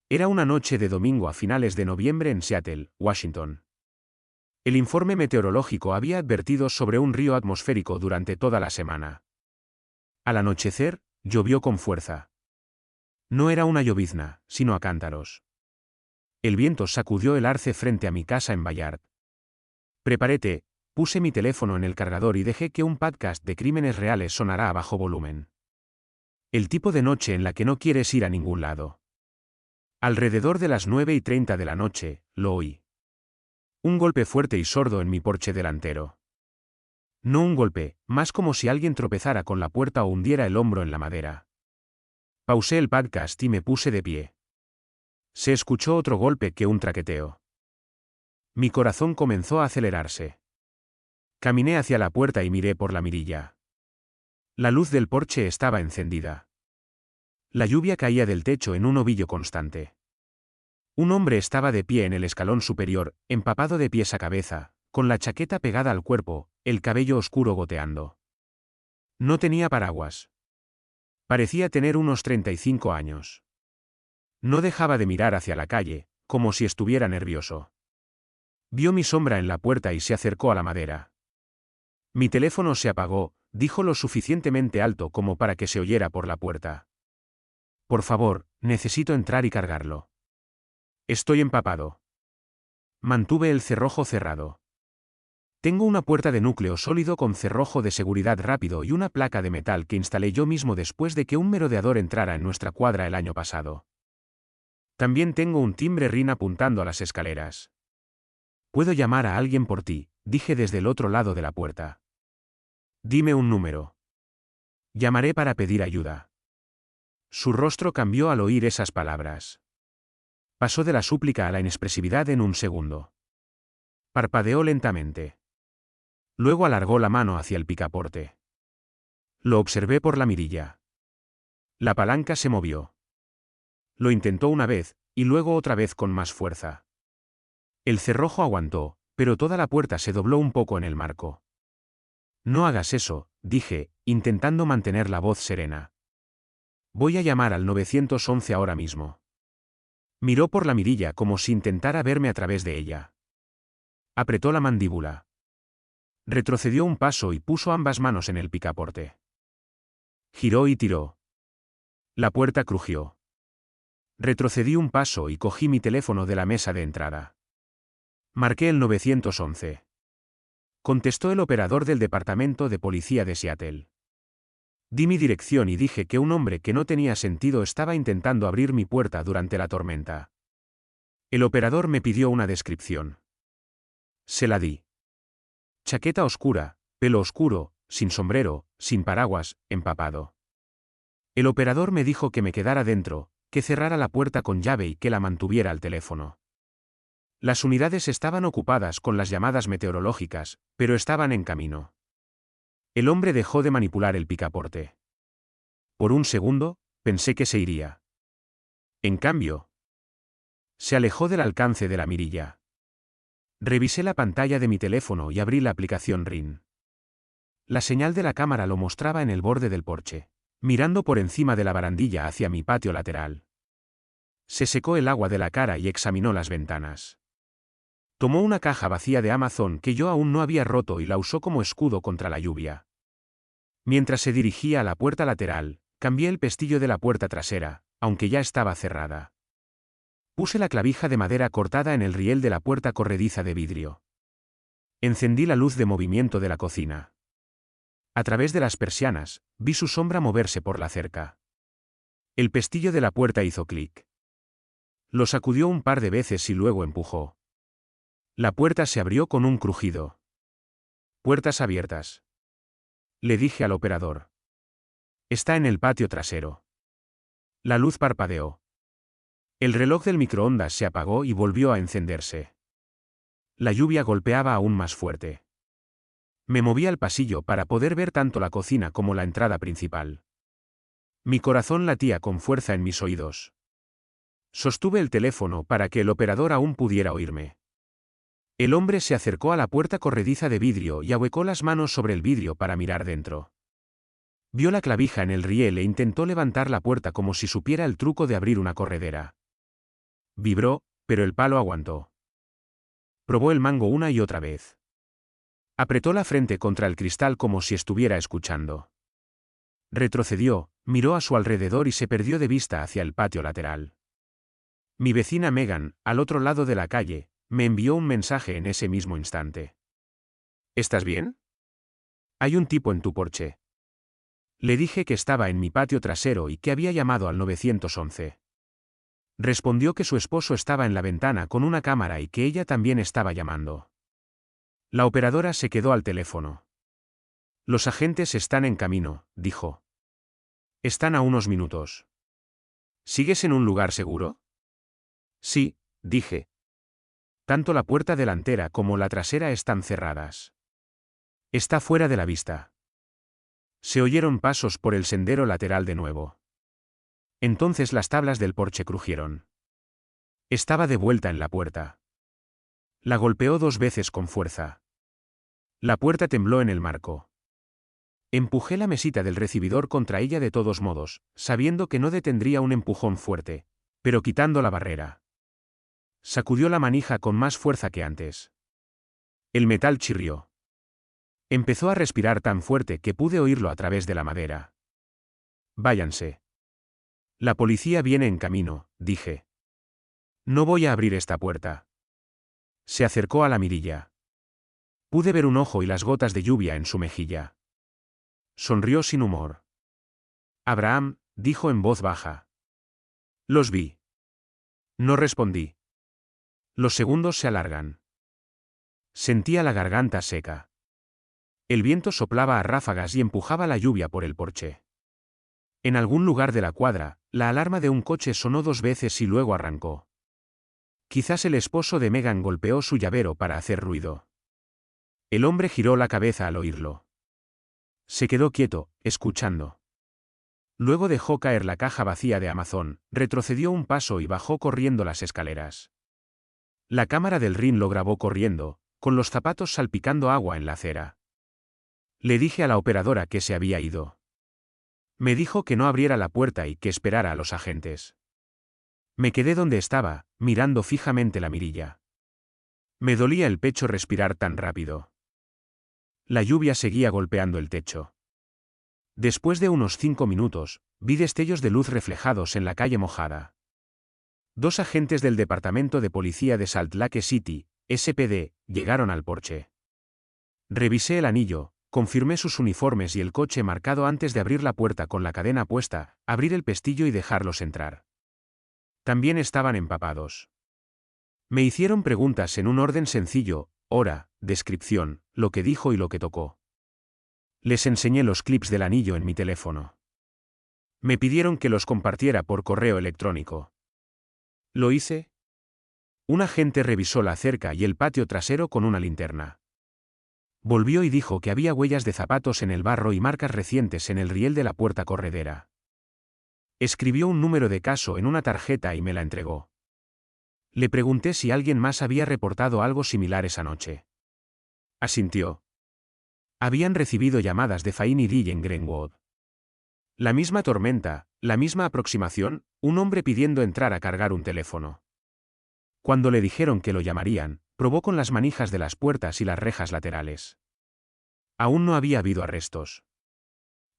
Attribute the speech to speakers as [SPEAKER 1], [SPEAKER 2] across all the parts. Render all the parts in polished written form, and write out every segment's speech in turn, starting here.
[SPEAKER 1] Era una noche de domingo a finales de noviembre en Seattle, Washington. El informe meteorológico había advertido sobre un río atmosférico durante toda la semana. Al anochecer, llovió con fuerza. No era una llovizna, sino a cántaros. El viento sacudió el arce frente a mi casa en Bayard. Preparé té, puse mi teléfono en el cargador y dejé que un podcast de crímenes reales sonara a bajo volumen. El tipo de noche en la que no quieres ir a ningún lado. Alrededor de las 9:30 de la noche, lo oí. Un golpe fuerte y sordo en mi porche delantero. No un golpe, más como si alguien tropezara con la puerta o hundiera el hombro en la madera. Pausé el podcast y me puse de pie. Se escuchó otro golpe que un traqueteo. Mi corazón comenzó a acelerarse. Caminé hacia la puerta y miré por la mirilla. La luz del porche estaba encendida. La lluvia caía del techo en un ovillo constante. Un hombre estaba de pie en el escalón superior, empapado de pies a cabeza, con la chaqueta pegada al cuerpo, el cabello oscuro goteando. No tenía paraguas. Parecía tener unos 35 años. No dejaba de mirar hacia la calle, como si estuviera nervioso. Vio mi sombra en la puerta y se acercó a la madera. Mi teléfono se apagó, dijo lo suficientemente alto como para que se oyera por la puerta. Por favor, necesito entrar y cargarlo. Estoy empapado. Mantuve el cerrojo cerrado. Tengo una puerta de núcleo sólido con cerrojo de seguridad rápido y una placa de metal que instalé yo mismo después de que un merodeador entrara en nuestra cuadra el año pasado. También tengo un timbre RIN apuntando a las escaleras. Puedo llamar a alguien por ti, dije desde el otro lado de la puerta. Dime un número. Llamaré para pedir ayuda. Su rostro cambió al oír esas palabras. Pasó de la súplica a la inexpresividad en un segundo. Parpadeó lentamente. Luego alargó la mano hacia el picaporte. Lo observé por la mirilla. La palanca se movió. Lo intentó una vez, y luego otra vez con más fuerza. El cerrojo aguantó, pero toda la puerta se dobló un poco en el marco. No hagas eso, dije, intentando mantener la voz serena. Voy a llamar al 911 ahora mismo. Miró por la mirilla como si intentara verme a través de ella. Apretó la mandíbula. Retrocedió un paso y puso ambas manos en el picaporte. Giró y tiró. La puerta crujió. Retrocedí un paso y cogí mi teléfono de la mesa de entrada. Marqué el 911. Contestó el operador del departamento de policía de Seattle. Di mi dirección y dije que un hombre que no tenía sentido estaba intentando abrir mi puerta durante la tormenta. El operador me pidió una descripción. Se la di. Chaqueta oscura, pelo oscuro, sin sombrero, sin paraguas, empapado. El operador me dijo que me quedara dentro, que cerrara la puerta con llave y que la mantuviera al teléfono. Las unidades estaban ocupadas con las llamadas meteorológicas, pero estaban en camino. El hombre dejó de manipular el picaporte. Por un segundo, pensé que se iría. En cambio, se alejó del alcance de la mirilla. Revisé la pantalla de mi teléfono y abrí la aplicación RIN. La señal de la cámara lo mostraba en el borde del porche, mirando por encima de la barandilla hacia mi patio lateral. Se secó el agua de la cara y examinó las ventanas. Tomó una caja vacía de Amazon que yo aún no había roto y la usó como escudo contra la lluvia. Mientras se dirigía a la puerta lateral, cambié el pestillo de la puerta trasera, aunque ya estaba cerrada. Puse la clavija de madera cortada en el riel de la puerta corrediza de vidrio. Encendí la luz de movimiento de la cocina. A través de las persianas, vi su sombra moverse por la cerca. El pestillo de la puerta hizo clic. Lo sacudió un par de veces y luego empujó. La puerta se abrió con un crujido. Puertas abiertas. Le dije al operador. Está en el patio trasero. La luz parpadeó. El reloj del microondas se apagó y volvió a encenderse. La lluvia golpeaba aún más fuerte. Me moví al pasillo para poder ver tanto la cocina como la entrada principal. Mi corazón latía con fuerza en mis oídos. Sostuve el teléfono para que el operador aún pudiera oírme. El hombre se acercó a la puerta corrediza de vidrio y ahuecó las manos sobre el vidrio para mirar dentro. Vio la clavija en el riel e intentó levantar la puerta como si supiera el truco de abrir una corredera. Vibró, pero el palo aguantó. Probó el mango una y otra vez. Apretó la frente contra el cristal como si estuviera escuchando. Retrocedió, miró a su alrededor y se perdió de vista hacia el patio lateral. Mi vecina Megan, al otro lado de la calle, me envió un mensaje en ese mismo instante. ¿Estás bien? Hay un tipo en tu porche. Le dije que estaba en mi patio trasero y que había llamado al 911. Respondió que su esposo estaba en la ventana con una cámara y que ella también estaba llamando. La operadora se quedó al teléfono. Los agentes están en camino, dijo. Están a unos minutos. ¿Sigues en un lugar seguro? Sí, dije. Tanto la puerta delantera como la trasera están cerradas. Está fuera de la vista. Se oyeron pasos por el sendero lateral de nuevo. Entonces las tablas del porche crujieron. Estaba de vuelta en la puerta. La golpeó 2 veces con fuerza. La puerta tembló en el marco. Empujé la mesita del recibidor contra ella de todos modos, sabiendo que no detendría un empujón fuerte, pero quitando la barrera. Sacudió la manija con más fuerza que antes. El metal chirrió. Empezó a respirar tan fuerte que pude oírlo a través de la madera. Váyanse. La policía viene en camino, dije. No voy a abrir esta puerta. Se acercó a la mirilla. Pude ver un ojo y las gotas de lluvia en su mejilla. Sonrió sin humor. Abraham, dijo en voz baja. Los vi. No respondí. Los segundos se alargan. Sentía la garganta seca. El viento soplaba a ráfagas y empujaba la lluvia por el porche. En algún lugar de la cuadra, la alarma de un coche sonó 2 veces y luego arrancó. Quizás el esposo de Megan golpeó su llavero para hacer ruido. El hombre giró la cabeza al oírlo. Se quedó quieto, escuchando. Luego dejó caer la caja vacía de Amazon, retrocedió un paso y bajó corriendo las escaleras. La cámara del RIN lo grabó corriendo, con los zapatos salpicando agua en la acera. Le dije a la operadora que se había ido. Me dijo que no abriera la puerta y que esperara a los agentes. Me quedé donde estaba, mirando fijamente la mirilla. Me dolía el pecho respirar tan rápido. La lluvia seguía golpeando el techo. Después de unos 5 minutos, vi destellos de luz reflejados en la calle mojada. 2 agentes del Departamento de Policía de Salt Lake City, SPD, llegaron al porche. Revisé el anillo, confirmé sus uniformes y el coche marcado antes de abrir la puerta con la cadena puesta, abrir el pestillo y dejarlos entrar. También estaban empapados. Me hicieron preguntas en un orden sencillo: hora, descripción, lo que dijo y lo que tocó. Les enseñé los clips del anillo en mi teléfono. Me pidieron que los compartiera por correo electrónico. ¿Lo hice? Un agente revisó la cerca y el patio trasero con una linterna. Volvió y dijo que había huellas de zapatos en el barro y marcas recientes en el riel de la puerta corredera. Escribió un número de caso en una tarjeta y me la entregó. Le pregunté si alguien más había reportado algo similar esa noche. Asintió. Habían recibido llamadas de Fain y Dill en Greenwood. La misma tormenta, la misma aproximación, un hombre pidiendo entrar a cargar un teléfono. Cuando le dijeron que lo llamarían, probó con las manijas de las puertas y las rejas laterales. Aún no había habido arrestos.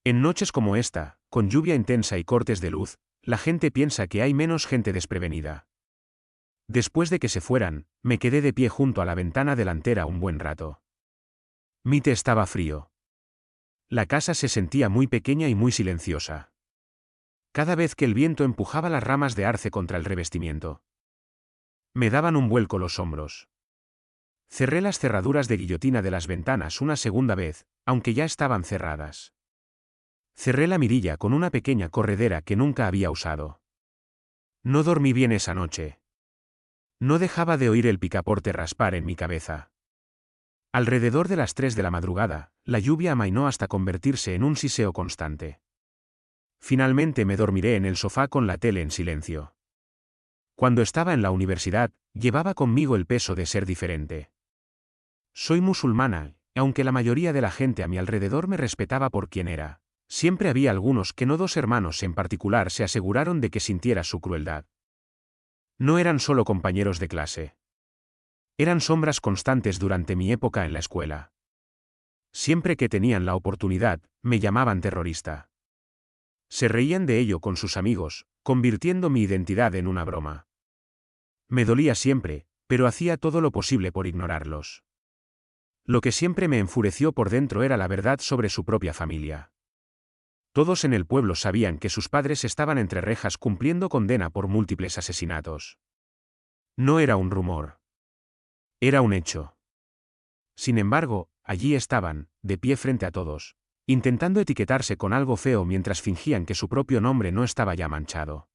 [SPEAKER 1] En noches como esta, con lluvia intensa y cortes de luz, la gente piensa que hay menos gente desprevenida. Después de que se fueran, me quedé de pie junto a la ventana delantera un buen rato. Mi té estaba frío. La casa se sentía muy pequeña y muy silenciosa. Cada vez que el viento empujaba las ramas de arce contra el revestimiento, me daban un vuelco los hombros. Cerré las cerraduras de guillotina de las ventanas una segunda vez, aunque ya estaban cerradas. Cerré la mirilla con una pequeña corredera que nunca había usado. No dormí bien esa noche. No dejaba de oír el picaporte raspar en mi cabeza. Alrededor de las 3 de la madrugada, la lluvia amainó hasta convertirse en un siseo constante. Finalmente me dormiré en el sofá con la tele en silencio. Cuando estaba en la universidad, llevaba conmigo el peso de ser diferente. Soy musulmana, y aunque la mayoría de la gente a mi alrededor me respetaba por quien era, siempre había algunos que no, 2 hermanos en particular, se aseguraron de que sintiera su crueldad. No eran solo compañeros de clase. Eran sombras constantes durante mi época en la escuela. Siempre que tenían la oportunidad, me llamaban terrorista. Se reían de ello con sus amigos, convirtiendo mi identidad en una broma. Me dolía siempre, pero hacía todo lo posible por ignorarlos. Lo que siempre me enfureció por dentro era la verdad sobre su propia familia. Todos en el pueblo sabían que sus padres estaban entre rejas cumpliendo condena por múltiples asesinatos. No era un rumor. Era un hecho. Sin embargo, allí estaban, de pie frente a todos, intentando etiquetarse con algo feo mientras fingían que su propio nombre no estaba ya manchado.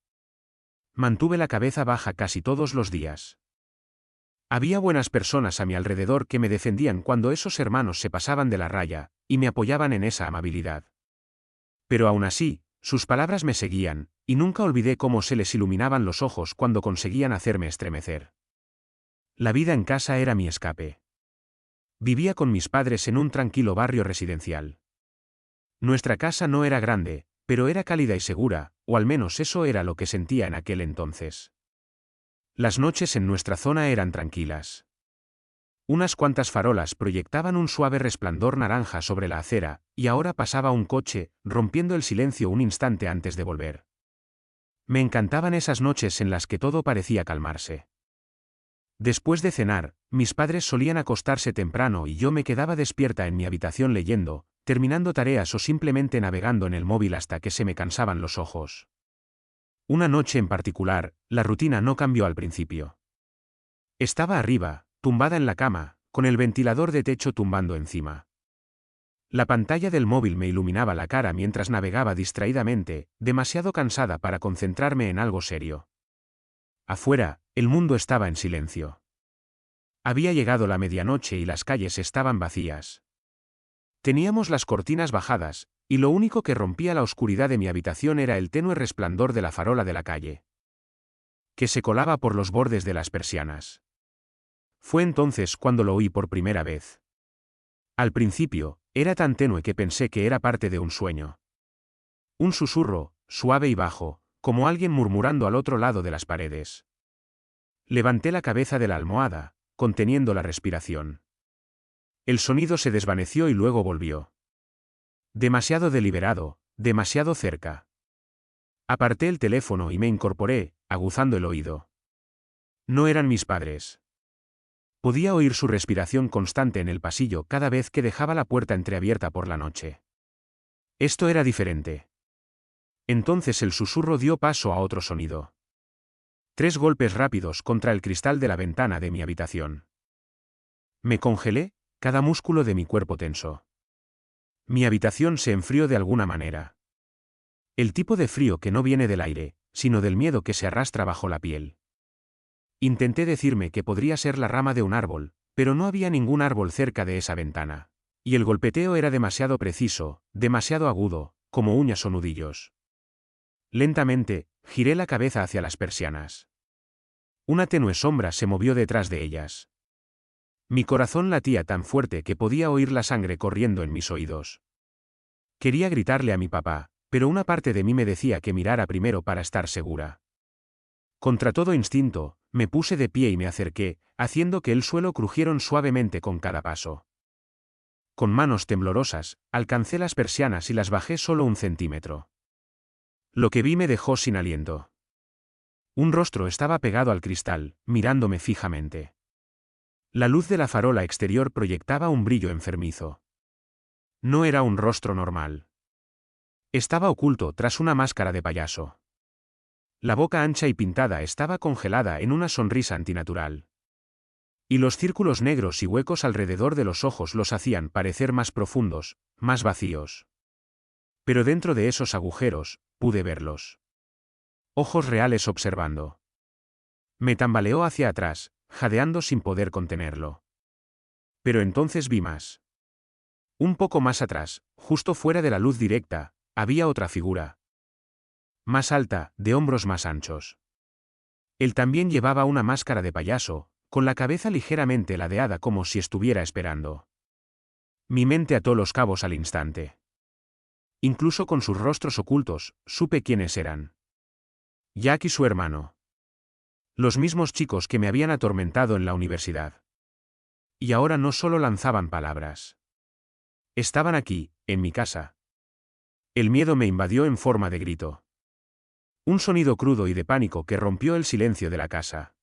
[SPEAKER 1] Mantuve la cabeza baja casi todos los días. Había buenas personas a mi alrededor que me defendían cuando esos hermanos se pasaban de la raya, y me apoyaban en esa amabilidad. Pero aún así, sus palabras me seguían, y nunca olvidé cómo se les iluminaban los ojos cuando conseguían hacerme estremecer. La vida en casa era mi escape. Vivía con mis padres en un tranquilo barrio residencial. Nuestra casa no era grande, pero era cálida y segura, o al menos eso era lo que sentía en aquel entonces. Las noches en nuestra zona eran tranquilas. Unas cuantas farolas proyectaban un suave resplandor naranja sobre la acera, y ahora pasaba un coche, rompiendo el silencio un instante antes de volver. Me encantaban esas noches en las que todo parecía calmarse. Después de cenar, mis padres solían acostarse temprano y yo me quedaba despierta en mi habitación leyendo, terminando tareas o simplemente navegando en el móvil hasta que se me cansaban los ojos. Una noche en particular, la rutina no cambió al principio. Estaba arriba, tumbada en la cama, con el ventilador de techo tumbando encima. La pantalla del móvil me iluminaba la cara mientras navegaba distraídamente, demasiado cansada para concentrarme en algo serio. Afuera, el mundo estaba en silencio. Había llegado la medianoche y las calles estaban vacías. Teníamos las cortinas bajadas, y lo único que rompía la oscuridad de mi habitación era el tenue resplandor de la farola de la calle, que se colaba por los bordes de las persianas. Fue entonces cuando lo oí por primera vez. Al principio, era tan tenue que pensé que era parte de un sueño. Un susurro, suave y bajo, como alguien murmurando al otro lado de las paredes. Levanté la cabeza de la almohada, conteniendo la respiración. El sonido se desvaneció y luego volvió. Demasiado deliberado, demasiado cerca. Aparté el teléfono y me incorporé, aguzando el oído. No eran mis padres. Podía oír su respiración constante en el pasillo cada vez que dejaba la puerta entreabierta por la noche. Esto era diferente. Entonces el susurro dio paso a otro sonido. 3 golpes rápidos contra el cristal de la ventana de mi habitación. Me congelé, cada músculo de mi cuerpo tenso. Mi habitación se enfrió de alguna manera. El tipo de frío que no viene del aire, sino del miedo que se arrastra bajo la piel. Intenté decirme que podría ser la rama de un árbol, pero no había ningún árbol cerca de esa ventana. Y el golpeteo era demasiado preciso, demasiado agudo, como uñas o nudillos. Lentamente, giré la cabeza hacia las persianas. Una tenue sombra se movió detrás de ellas. Mi corazón latía tan fuerte que podía oír la sangre corriendo en mis oídos. Quería gritarle a mi papá, pero una parte de mí me decía que mirara primero para estar segura. Contra todo instinto, me puse de pie y me acerqué, haciendo que el suelo crujieron suavemente con cada paso. Con manos temblorosas, alcancé las persianas y las bajé solo 1 centímetro. Lo que vi me dejó sin aliento. Un rostro estaba pegado al cristal, mirándome fijamente. La luz de la farola exterior proyectaba un brillo enfermizo. No era un rostro normal. Estaba oculto tras una máscara de payaso. La boca ancha y pintada estaba congelada en una sonrisa antinatural. Y los círculos negros y huecos alrededor de los ojos los hacían parecer más profundos, más vacíos. Pero dentro de esos agujeros, pude verlos. Ojos reales observando. Me tambaleó hacia atrás, jadeando sin poder contenerlo. Pero entonces vi más. Un poco más atrás, justo fuera de la luz directa, había otra figura. Más alta, de hombros más anchos. Él también llevaba una máscara de payaso, con la cabeza ligeramente ladeada como si estuviera esperando. Mi mente ató los cabos al instante. Incluso con sus rostros ocultos, supe quiénes eran. Jack y su hermano. Los mismos chicos que me habían atormentado en la universidad. Y ahora no solo lanzaban palabras. Estaban aquí, en mi casa. El miedo me invadió en forma de grito. Un sonido crudo y de pánico que rompió el silencio de la casa.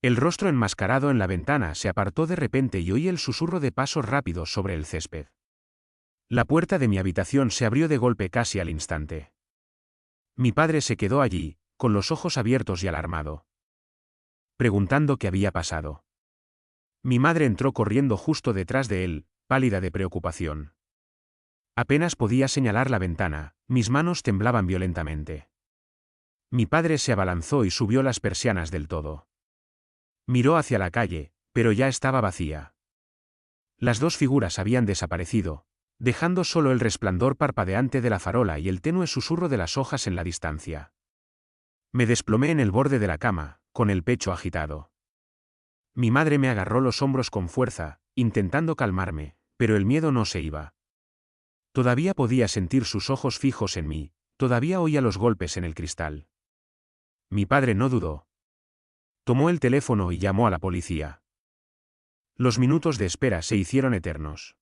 [SPEAKER 1] El rostro enmascarado en la ventana se apartó de repente y oí el susurro de pasos rápidos sobre el césped. La puerta de mi habitación se abrió de golpe casi al instante. Mi padre se quedó allí, con los ojos abiertos y alarmado, preguntando qué había pasado. Mi madre entró corriendo justo detrás de él, pálida de preocupación. Apenas podía señalar la ventana, mis manos temblaban violentamente. Mi padre se abalanzó y subió las persianas del todo. Miró hacia la calle, pero ya estaba vacía. Las dos figuras habían desaparecido, dejando solo el resplandor parpadeante de la farola y el tenue susurro de las hojas en la distancia. Me desplomé en el borde de la cama, con el pecho agitado. Mi madre me agarró los hombros con fuerza, intentando calmarme, pero el miedo no se iba. Todavía podía sentir sus ojos fijos en mí, todavía oía los golpes en el cristal. Mi padre no dudó. Tomó el teléfono y llamó a la policía. Los minutos de espera se hicieron eternos.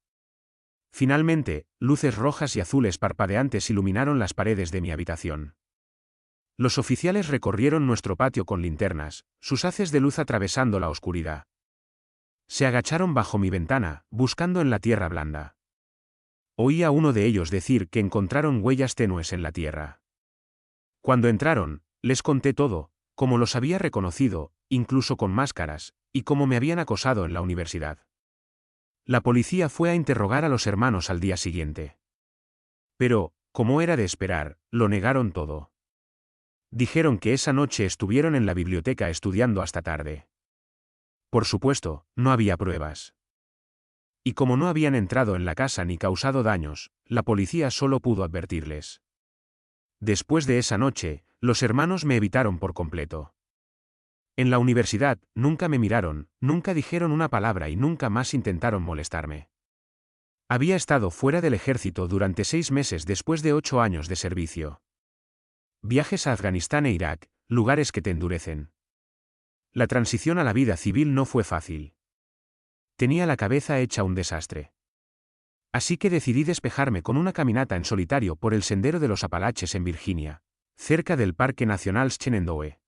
[SPEAKER 1] Finalmente, luces rojas y azules parpadeantes iluminaron las paredes de mi habitación. Los oficiales recorrieron nuestro patio con linternas, sus haces de luz atravesando la oscuridad. Se agacharon bajo mi ventana, buscando en la tierra blanda. Oí a uno de ellos decir que encontraron huellas tenues en la tierra. Cuando entraron, les conté todo, cómo los había reconocido, incluso con máscaras, y cómo me habían acosado en la universidad. La policía fue a interrogar a los hermanos al día siguiente. Pero, como era de esperar, lo negaron todo. Dijeron que esa noche estuvieron en la biblioteca estudiando hasta tarde. Por supuesto, no había pruebas. Y como no habían entrado en la casa ni causado daños, la policía solo pudo advertirles. Después de esa noche, los hermanos me evitaron por completo. En la universidad, nunca me miraron, nunca dijeron una palabra y nunca más intentaron molestarme. Había estado fuera del ejército durante 6 meses después de 8 años de servicio. Viajes a Afganistán e Irak, lugares que te endurecen. La transición a la vida civil no fue fácil. Tenía la cabeza hecha un desastre. Así que decidí despejarme con una caminata en solitario por el Sendero de los Apalaches en Virginia, cerca del Parque Nacional Shenandoah.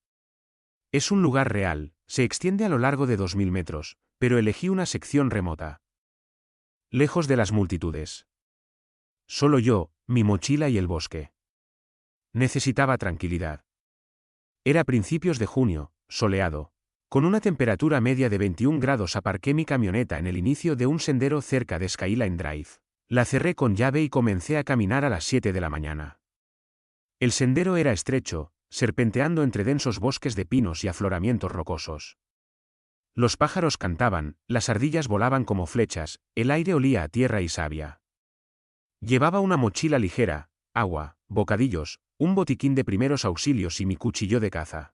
[SPEAKER 1] Es un lugar real, se extiende a lo largo de 2000 metros, pero elegí una sección remota. Lejos de las multitudes. Solo yo, mi mochila y el bosque. Necesitaba tranquilidad. Era principios de junio, soleado. Con una temperatura media de 21 grados aparqué mi camioneta en el inicio de un sendero cerca de Skyline Drive. La cerré con llave y comencé a caminar a las 7 de la mañana. El sendero era estrecho, serpenteando entre densos bosques de pinos y afloramientos rocosos. Los pájaros cantaban, las ardillas volaban como flechas, el aire olía a tierra y savia. Llevaba una mochila ligera, agua, bocadillos, un botiquín de primeros auxilios y mi cuchillo de caza.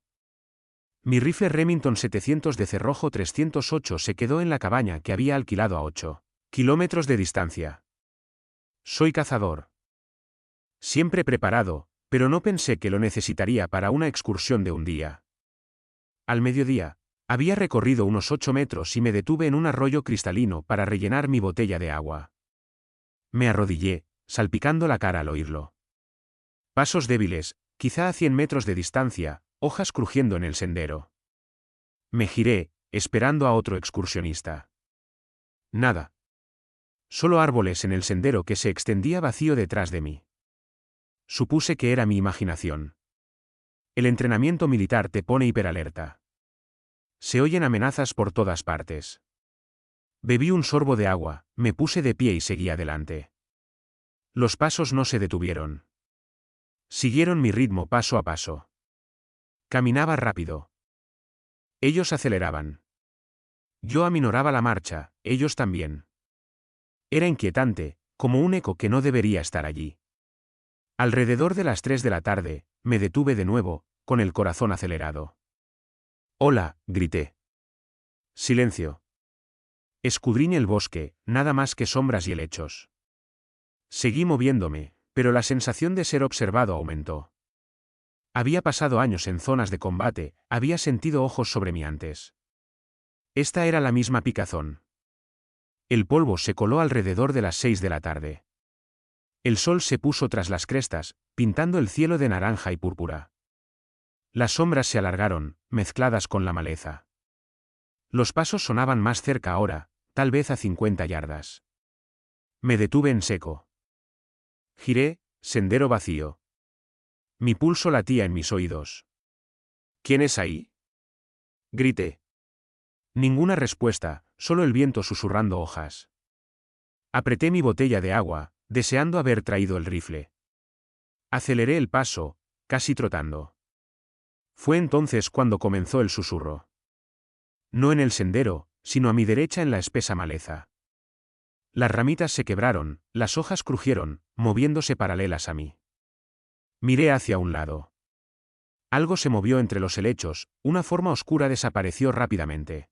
[SPEAKER 1] Mi rifle Remington 700 de cerrojo 308 se quedó en la cabaña que había alquilado a 8 kilómetros de distancia. Soy cazador. Siempre preparado, pero no pensé que lo necesitaría para una excursión de un día. Al mediodía, había recorrido unos 8 metros y me detuve en un arroyo cristalino para rellenar mi botella de agua. Me arrodillé, salpicando la cara al oírlo. Pasos débiles, quizá a 100 metros de distancia, hojas crujiendo en el sendero. Me giré, esperando a otro excursionista. Nada. Solo árboles en el sendero que se extendía vacío detrás de mí. Supuse que era mi imaginación. El entrenamiento militar te pone hiperalerta. Se oyen amenazas por todas partes. Bebí un sorbo de agua, me puse de pie y seguí adelante. Los pasos no se detuvieron. Siguieron mi ritmo paso a paso. Caminaba rápido. Ellos aceleraban. Yo aminoraba la marcha, ellos también. Era inquietante, como un eco que no debería estar allí. Alrededor de las 3 de la tarde, me detuve de nuevo, con el corazón acelerado. «Hola», grité. Silencio. Escudriñé el bosque, nada más que sombras y helechos. Seguí moviéndome, pero la sensación de ser observado aumentó. Había pasado años en zonas de combate, había sentido ojos sobre mí antes. Esta era la misma picazón. El polvo se coló alrededor de las 6 de la tarde. El sol se puso tras las crestas, pintando el cielo de naranja y púrpura. Las sombras se alargaron, mezcladas con la maleza. Los pasos sonaban más cerca ahora, tal vez a 50 yardas. Me detuve en seco. Giré, sendero vacío. Mi pulso latía en mis oídos. ¿Quién es ahí?, grité. Ninguna respuesta, solo el viento susurrando hojas. Apreté mi botella de agua, deseando haber traído el rifle. Aceleré el paso, casi trotando. Fue entonces cuando comenzó el susurro. No en el sendero, sino a mi derecha en la espesa maleza. Las ramitas se quebraron, las hojas crujieron, moviéndose paralelas a mí. Miré hacia un lado. Algo se movió entre los helechos, una forma oscura desapareció rápidamente.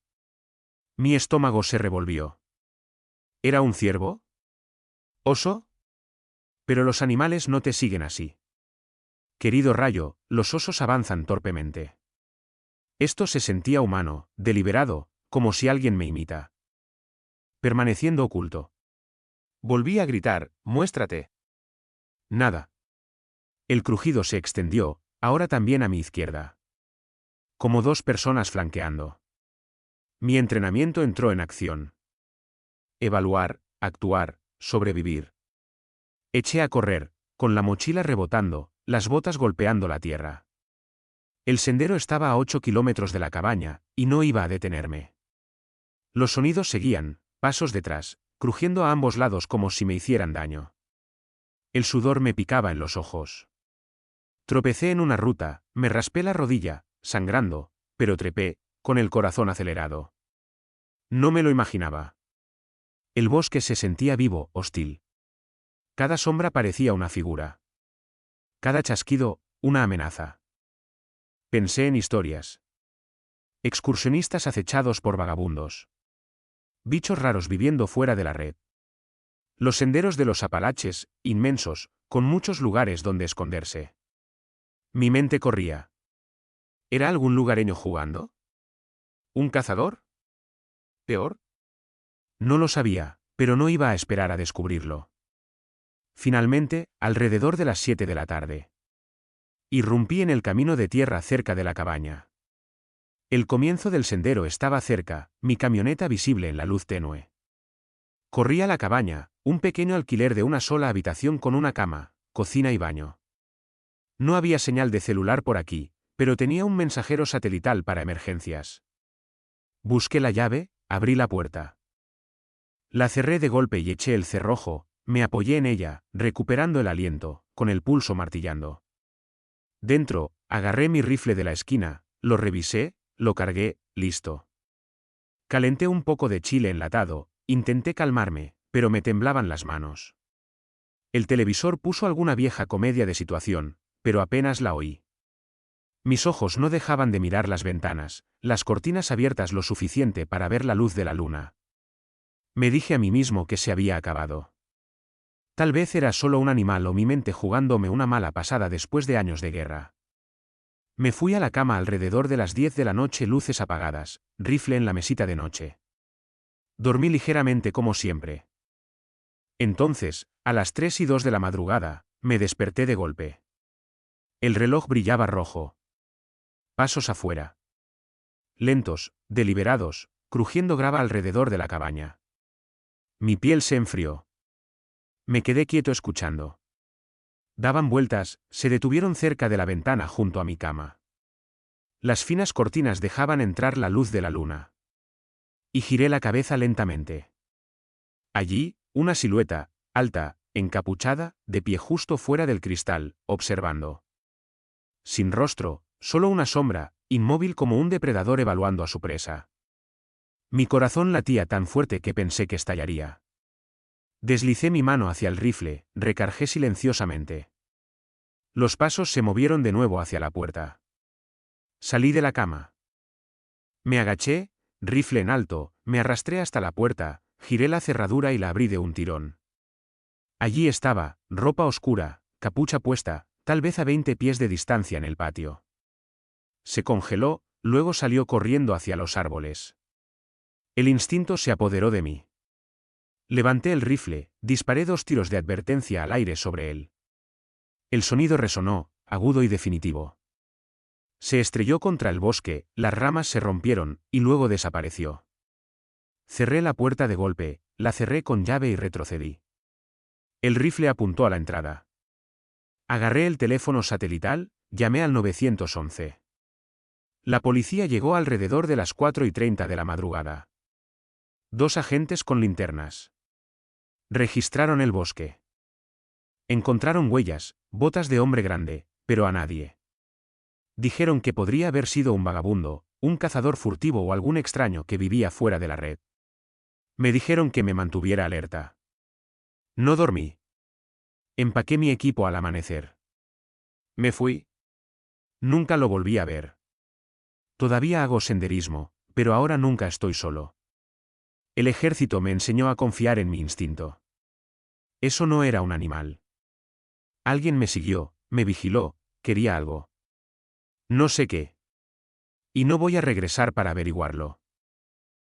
[SPEAKER 1] Mi estómago se revolvió. ¿Era un ciervo? ¿Oso? Pero los animales no te siguen así. Querido Rayo, los osos avanzan torpemente. Esto se sentía humano, deliberado, como si alguien me imita. Permaneciendo oculto. Volví a gritar, muéstrate. Nada. El crujido se extendió, ahora también a mi izquierda. Como dos personas flanqueando. Mi entrenamiento entró en acción. Evaluar, actuar, sobrevivir. Eché a correr, con la mochila rebotando, las botas golpeando la tierra. El sendero estaba a 8 kilómetros de la cabaña, y no iba a detenerme. Los sonidos seguían, pasos detrás, crujiendo a ambos lados como si me hicieran daño. El sudor me picaba en los ojos. Tropecé en una ruta, me raspé la rodilla, sangrando, pero trepé, con el corazón acelerado. No me lo imaginaba. El bosque se sentía vivo, hostil. Cada sombra parecía una figura. Cada chasquido, una amenaza. Pensé en historias. Excursionistas acechados por vagabundos. Bichos raros viviendo fuera de la red. Los senderos de los Apalaches, inmensos, con muchos lugares donde esconderse. Mi mente corría. ¿Era algún lugareño jugando? ¿Un cazador? ¿Peor? No lo sabía, pero no iba a esperar a descubrirlo. Finalmente, alrededor de las 7 de la tarde. Irrumpí en el camino de tierra cerca de la cabaña. El comienzo del sendero estaba cerca, mi camioneta visible en la luz tenue. Corrí a la cabaña, un pequeño alquiler de una sola habitación con una cama, cocina y baño. No había señal de celular por aquí, pero tenía un mensajero satelital para emergencias. Busqué la llave, abrí la puerta. La cerré de golpe y eché el cerrojo, me apoyé en ella, recuperando el aliento, con el pulso martillando. Dentro, agarré mi rifle de la esquina, lo revisé, lo cargué, listo. Calenté un poco de chile enlatado, intenté calmarme, pero me temblaban las manos. El televisor puso alguna vieja comedia de situación, pero apenas la oí. Mis ojos no dejaban de mirar las ventanas, las cortinas abiertas lo suficiente para ver la luz de la luna. Me dije a mí mismo que se había acabado. Tal vez era solo un animal o mi mente jugándome una mala pasada después de años de guerra. Me fui a la cama alrededor de las 10 de la noche, luces apagadas, rifle en la mesita de noche. Dormí ligeramente como siempre. Entonces, a las 3:02 de la madrugada, me desperté de golpe. El reloj brillaba rojo. Pasos afuera. Lentos, deliberados, crujiendo grava alrededor de la cabaña. Mi piel se enfrió. Me quedé quieto escuchando. Daban vueltas, se detuvieron cerca de la ventana junto a mi cama. Las finas cortinas dejaban entrar la luz de la luna. Y giré la cabeza lentamente. Allí, una silueta, alta, encapuchada, de pie justo fuera del cristal, observando. Sin rostro, solo una sombra, inmóvil como un depredador evaluando a su presa. Mi corazón latía tan fuerte que pensé que estallaría. Deslicé mi mano hacia el rifle, recargué silenciosamente. Los pasos se movieron de nuevo hacia la puerta. Salí de la cama. Me agaché, rifle en alto, me arrastré hasta la puerta, giré la cerradura y la abrí de un tirón. Allí estaba, ropa oscura, capucha puesta, tal vez a 20 pies de distancia en el patio. Se congeló, luego salió corriendo hacia los árboles. El instinto se apoderó de mí. Levanté el rifle, disparé 2 tiros de advertencia al aire sobre él. El sonido resonó, agudo y definitivo. Se estrelló contra el bosque, las ramas se rompieron, y luego desapareció. Cerré la puerta de golpe, la cerré con llave y retrocedí. El rifle apuntó a la entrada. Agarré el teléfono satelital, llamé al 911. La policía llegó alrededor de las 4:30 de la madrugada. 2 agentes con linternas. Registraron el bosque. Encontraron huellas, botas de hombre grande, pero a nadie. Dijeron que podría haber sido un vagabundo, un cazador furtivo o algún extraño que vivía fuera de la red. Me dijeron que me mantuviera alerta. No dormí. Empaqué mi equipo al amanecer. Me fui. Nunca lo volví a ver. Todavía hago senderismo, pero ahora nunca estoy solo. El ejército me enseñó a confiar en mi instinto. Eso no era un animal. Alguien me siguió, me vigiló, quería algo. No sé qué. Y no voy a regresar para averiguarlo.